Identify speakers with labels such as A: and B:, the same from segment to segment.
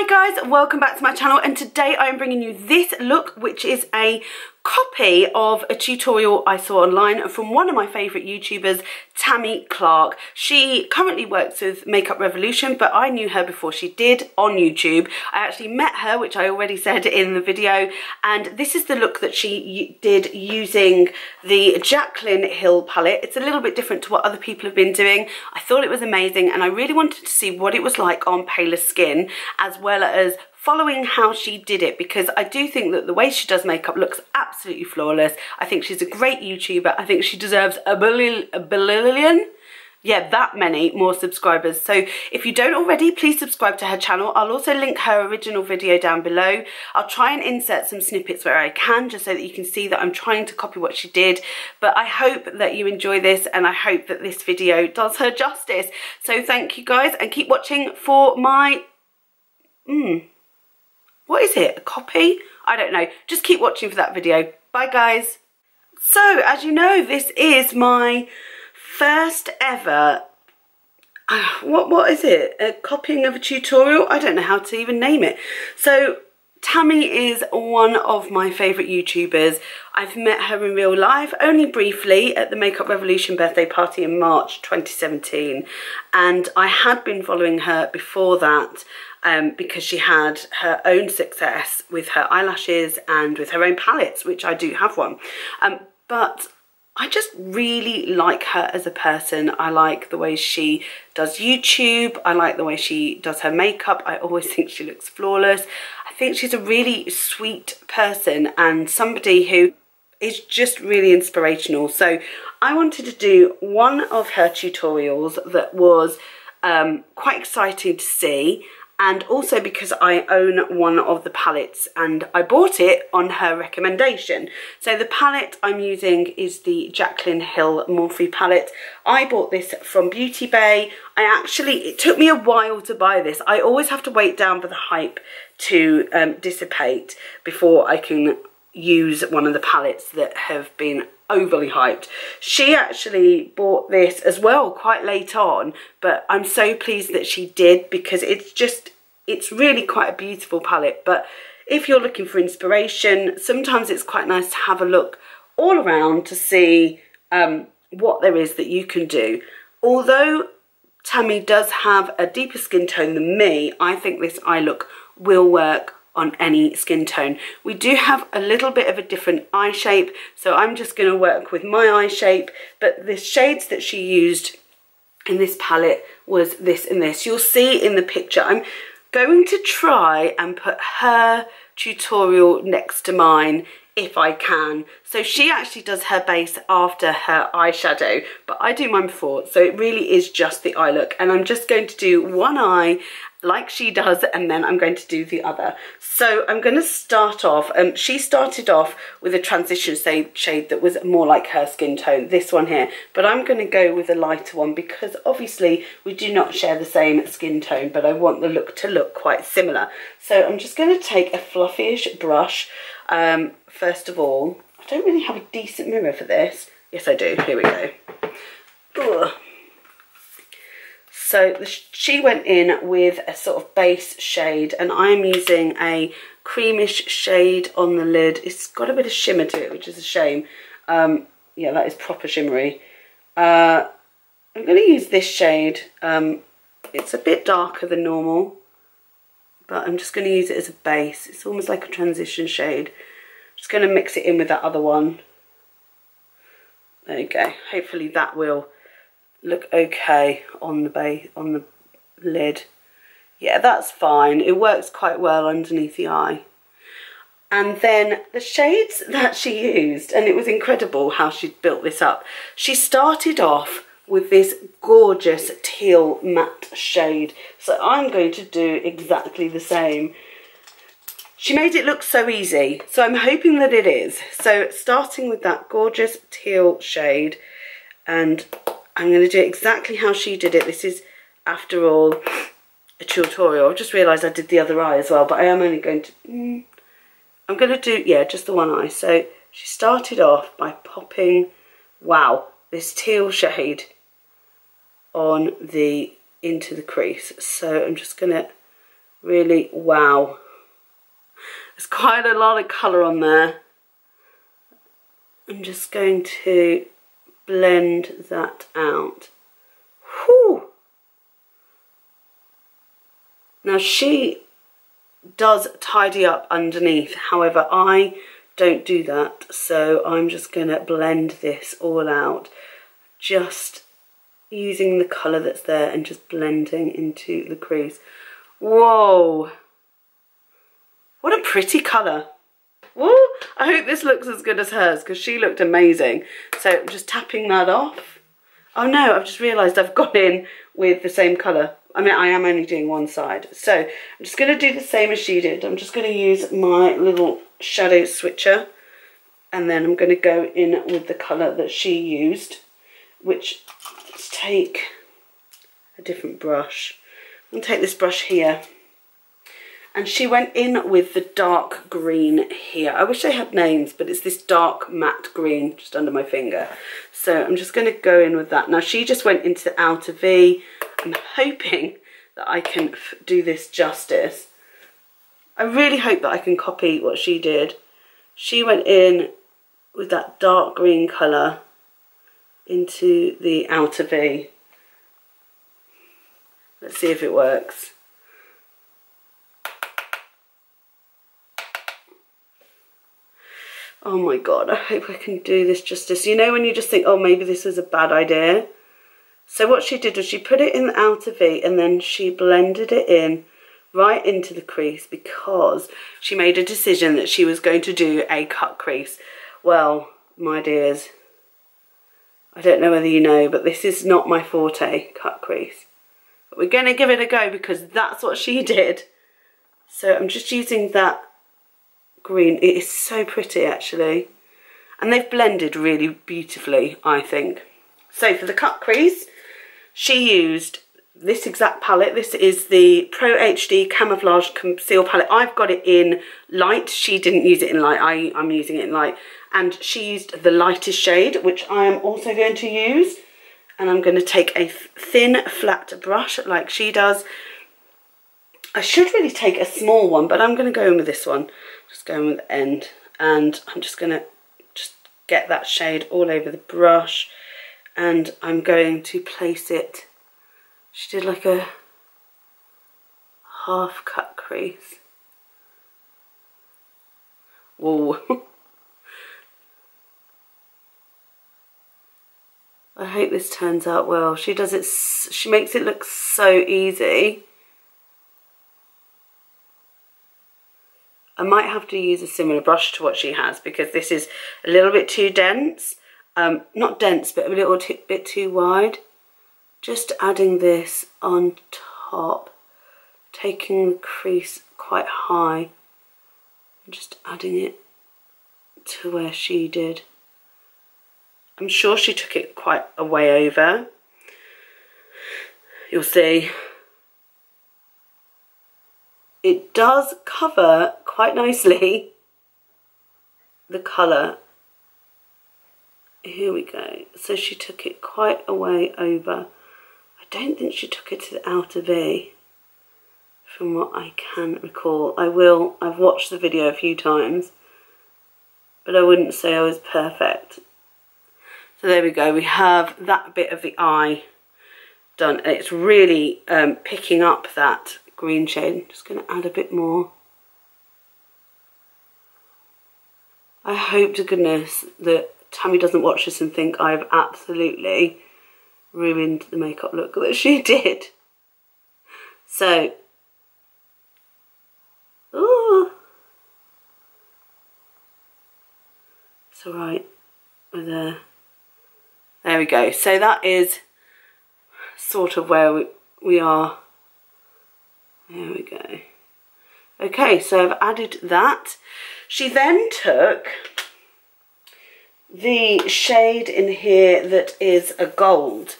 A: Hi guys, welcome back to my channel, and today I'm bringing you this look, which is a copy of a tutorial I saw online from one of my favourite YouTubers, Tammi Clarke. She currently works with Makeup Revolution, but I knew her before she did on YouTube. I actually met her, which I already said in the video, and this is the look that she did using the Jaclyn Hill palette. It's a little bit different to what other people have been doing. I thought it was amazing, and I really wanted to see what it was like on paler skin, as well as following how she did it, because I do think that the way she does makeup looks absolutely flawless. I think she's a great YouTuber. I think she deserves a billion, yeah, that many more subscribers. So if you don't already, please subscribe to her channel. I'll also link her original video down below. I'll try and insert some snippets where I can, just so that you can see that I'm trying to copy what she did. But I hope that you enjoy this, and I hope that this video does her justice. So thank you guys, and keep watching for my what is it? A copy? I don't know. Just keep watching for that video. Bye guys. So as you know, this is my first ever, what is it? A copying of a tutorial? I don't know how to even name it. So Tammi is one of my favourite YouTubers. I've met her in real life, only briefly, at the Makeup Revolution birthday party in March 2017. And I had been following her before that, because she had her own success with her eyelashes and with her own palettes, which I do have one. But I just really like her as a person. I like the way she does YouTube. I like the way she does her makeup. I always think she looks flawless. I think she's a really sweet person and somebody who is just really inspirational. So I wanted to do one of her tutorials that was quite exciting to see, and also because I own one of the palettes and I bought it on her recommendation. So the palette I'm using is the Jaclyn Hill Morphe palette. I bought this from Beauty Bay. It took me a while to buy this. I always have to wait down for the hype to dissipate before I can use one of the palettes that have been overly hyped. She actually bought this as well quite late on, but I'm so pleased that she did, because it's really quite a beautiful palette. But if you're looking for inspiration, sometimes it's quite nice to have a look all around to see what there is that you can do. Although Tammi does have a deeper skin tone than me, I think this eye look will work on any skin tone. We do have a little bit of a different eye shape, so I'm just going to work with my eye shape. But the shades that she used in this palette was this and this. You'll see in the picture. I'm going to try and put her tutorial next to mine if I can. So she actually does her base after her eyeshadow, but I do mine before, so it really is just the eye look. And I'm just going to do one eye like she does, and then I'm going to do the other. So I'm going to start off, she started off with a transition shade that was more like her skin tone, this one here, but I'm going to go with a lighter one because obviously we do not share the same skin tone, but I want the look to look quite similar. So I'm just going to take a fluffyish brush. First of all, I don't really have a decent mirror for this. Yes, I do. Here we go. Ugh. So she went in with a sort of base shade, and I'm using a creamish shade on the lid. It's got a bit of shimmer to it, which is a shame. Yeah, that is proper shimmery. I'm going to use this shade. It's a bit darker than normal, but I'm just going to use it as a base. It's almost like a transition shade. Just going to mix it in with that other one. There you go. Hopefully that will look okay on the base, on the lid. Yeah, that's fine. It works quite well underneath the eye. And then the shades that she used, and it was incredible how she built this up. She started off with this gorgeous teal matte shade. So I'm going to do exactly the same. She made it look so easy, so I'm hoping that it is. So starting with that gorgeous teal shade, and I'm going to do it exactly how she did it. This is, after all, a tutorial. I've just realised I did the other eye as well, but I am only going to... I'm going to do, yeah, just the one eye. So she started off by popping, wow, this teal shade on into the crease. So I'm just going to Really, wow. There's quite a lot of colour on there. I'm just going to blend that out. Whew. Now she does tidy up underneath, however I don't do that, so I'm just going to blend this all out, just using the colour that's there and just blending into the crease. Whoa, what a pretty colour. Woo! I hope this looks as good as hers, because she looked amazing. So I'm just tapping that off. Oh no, I've just realised I've gone in with the same colour. I mean, I am only doing one side. So I'm just going to do the same as she did. I'm just going to use my little shadow switcher. And then I'm going to go in with the colour that she used. Which, let's take a different brush. I'm going to take this brush here. And she went in with the dark green here. I wish they had names, but it's this dark matte green just under my finger. So I'm just going to go in with that. Now she just went into the outer V. I'm hoping that I can do this justice. I really hope that I can copy what she did. She went in with that dark green colour into the outer V. Let's see if it works. Oh my god, I hope I can do this justice. You know when you just think, oh, maybe this was a bad idea? So what she did was she put it in the outer V and then she blended it in right into the crease because she made a decision that she was going to do a cut crease. Well, my dears, I don't know whether you know, but this is not my forte, cut crease. But we're going to give it a go because that's what she did. So I'm just using that green. It is so pretty actually, and they've blended really beautifully, I think. So for the cut crease, she used this exact palette. This is the Pro HD Camouflage Conceal palette. I've got it in light. She didn't use it in light. I'm using it in light, and she used the lightest shade, which I am also going to use. And I'm going to take a thin flat brush like she does. I should really take a small one, but I'm going to go in with this one. Just going with the end, and I'm just going to just get that shade all over the brush, and I'm going to place it. She did like a half cut crease. Whoa. I hope this turns out well. She does it, she makes it look so easy. I might have to use a similar brush to what she has because this is a little bit too dense. Not dense, but a little bit too wide. Just adding this on top, taking the crease quite high, and just adding it to where she did. I'm sure she took it quite a way over. You'll see. It does cover quite nicely the colour. Here we go. So she took it quite a way over. I don't think she took it to the outer V, from what I can recall. I've watched the video a few times, but I wouldn't say I was perfect. So there we go. We have that bit of the eye done. And it's really picking up that green shade. I'm just going to add a bit more. I hope to goodness that Tammy doesn't watch this and think I've absolutely ruined the makeup look that she did. So, ooh, it's alright. We're there. There we go. So that is sort of where we are. There we go. Okay, so I've added that. She then took the shade in here that is a gold,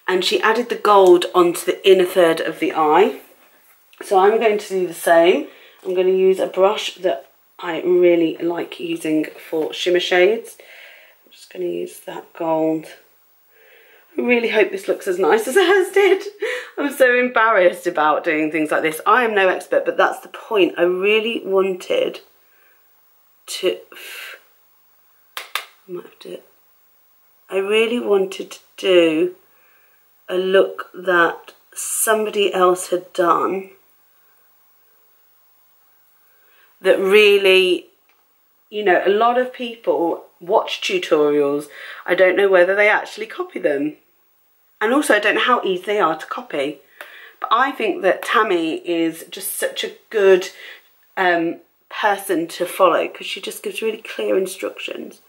A: and she added the gold onto the inner third of the eye. So I'm going to do the same. I'm going to use a brush that I really like using for shimmer shades. I'm just going to use that gold. I really hope this looks as nice as hers did. I'm so embarrassed about doing things like this. I am no expert, but that's the point. I really wanted to... I really wanted to do a look that somebody else had done that really, you know, a lot of people watch tutorials. I don't know whether they actually copy them. And also I don't know how easy they are to copy. But I think that Tammi is just such a good person to follow, because she just gives really clear instructions.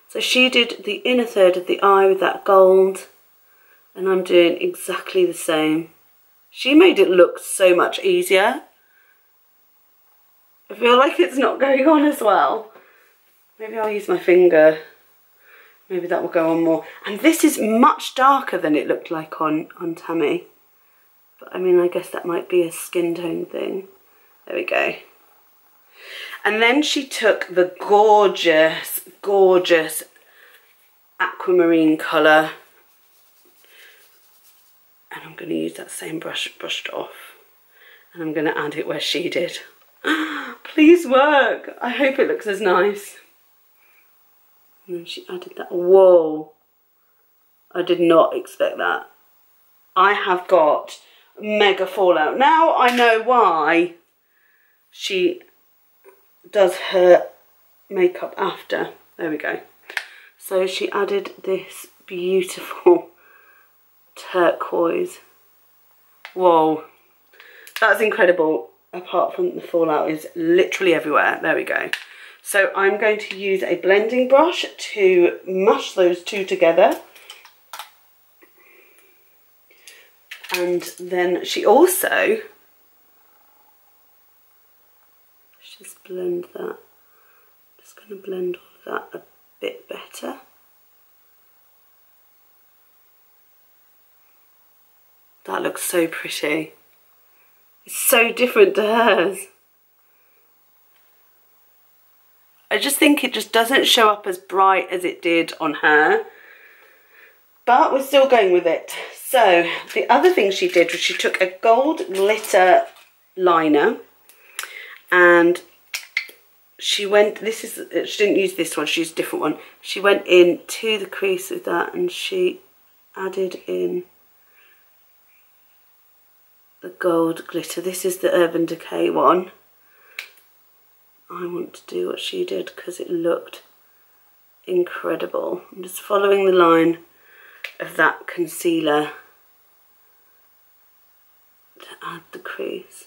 A: So she did the inner third of the eye with that gold, and I'm doing exactly the same. She made it look so much easier. I feel like it's not going on as well. Maybe I'll use my finger. Maybe that will go on more. And this is much darker than it looked like on Tammi. But I mean, I guess that might be a skin tone thing. There we go. And then she took the gorgeous, gorgeous aquamarine colour. And I'm going to use that same brush, brushed off. And I'm going to add it where she did. Please work. I hope it looks as nice. And then she added that. Whoa. I did not expect that. I have got mega fallout. Now I know why she does her makeup after. There we go. So she added this beautiful turquoise. Whoa. That's incredible. Apart from the fallout is literally everywhere. There we go. So I'm going to use a blending brush to mush those two together. And then she also, let's just blend that. Just going to blend all of that a bit better. That looks so pretty. It's so different to hers. I just think it just doesn't show up as bright as it did on her. But we're still going with it. So the other thing she did was she took a gold glitter liner and she went, she didn't use this one, she used a different one. She went in to the crease with that and she added in the gold glitter. This is the Urban Decay one. I want to do what she did because it looked incredible. I'm just following the line of that concealer to add the crease.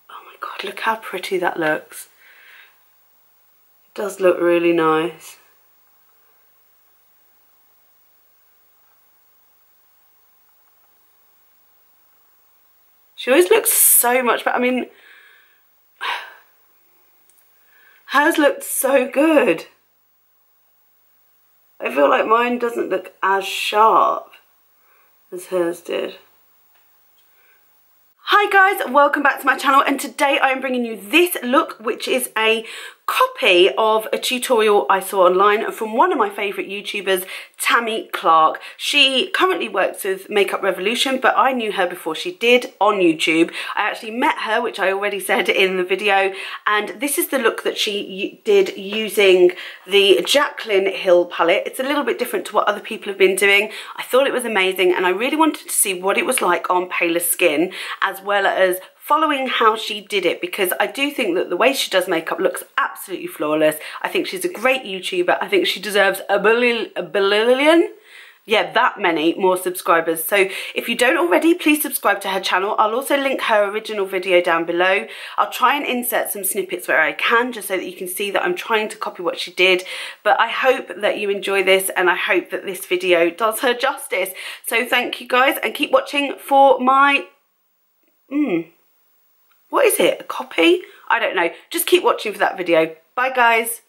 A: Oh my god, look how pretty that looks. It does look really nice. She always looks so much better. I mean, hers looked so good. I feel like mine doesn't look as sharp as hers did. Hi guys, welcome back to my channel, and today I'm bringing you this look, which is a copy of a tutorial I saw online from one of my favourite YouTubers, Tammi Clarke. She currently works with Makeup Revolution, but I knew her before she did on YouTube. I actually met her, which I already said in the video, and this is the look that she did using the Jaclyn Hill palette. It's a little bit different to what other people have been doing. I thought it was amazing, and I really wanted to see what it was like on paler skin, as well as following how she did it, because I do think that the way she does makeup looks absolutely flawless. I think she's a great YouTuber. I think she deserves a billion, yeah, that many more subscribers. So if you don't already, please subscribe to her channel. I'll also link her original video down below. I'll try and insert some snippets where I can, just so that you can see that I'm trying to copy what she did. But I hope that you enjoy this, and I hope that this video does her justice. So thank you guys, and keep watching for my what is it? A copy? I don't know. Just keep watching for that video. Bye guys.